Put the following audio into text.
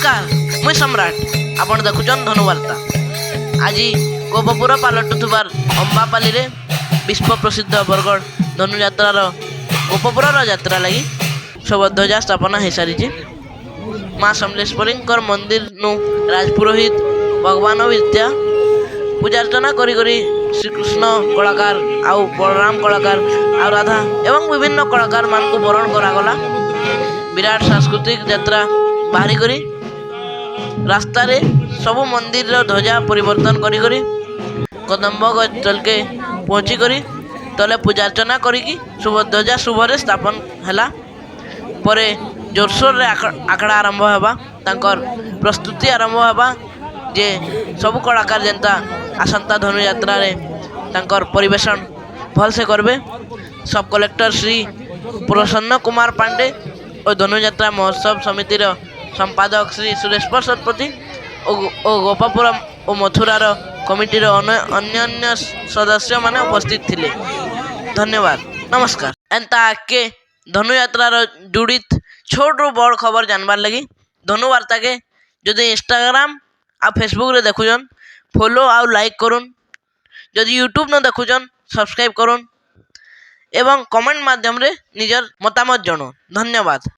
नमस्कार मुई सम्राट आपण देखुचन धनुवार्ता। आज गोपपुर पालटुथबार अंबापाली रे विश्व प्रसिद्ध बरगढ़ धनुयात्रार गोपपुर यात्रा लगी सब ध्वजा स्थापना हो सारी। माँ समलेश्वरी मंदिर नु राजपुरोहित भगवान विद्या पूजार्चना करी श्रीकृष्ण कलाकार आउ बलराम कलाकार आ राधा एवं विभिन्न कलाकार मान को बरण करागला। विराट सांस्कृतिक यात्रा बाहरी करी रास्ता रे सबु मंदिर ध्वजा परिवर्तन करी कदम्ब चलके पहुँची करी तले पूजार्चना करी शुभ ध्वजा शुभरे स्थापन हैला। परे जोरसोर रे आखड़ा आरंभ होगा तांकर प्रस्तुति आरंभ होगा जे सबु कलाकार जेनता आसंता धनुयात्रा रे तांकर परिवेशन भल से करबे। सब कलेक्टर श्री प्रसन्न कुमार पांडे और धनुयात्रा महोत्सव समिति संपादक श्री सुरेश्वर शतपथी और गोपापुर और मथुरार कमिटीर अन्य सदस्य माने उपस्थित थिले। धन्यवाद नमस्कार। एंता आके धनुयात्रार जुड़ित छोट बड़ खबर जानबार लगी धनुवार्ता के जदि इंस्टाग्राम आ फेसबुक रे देखुचन फॉलो आउ लाइक करुन, जदि यूट्यूब न देखुचन सब्सक्राइब करुन एवं कमेंट माध्यम रे निजर मतामत जणाउन। धन्यवाद।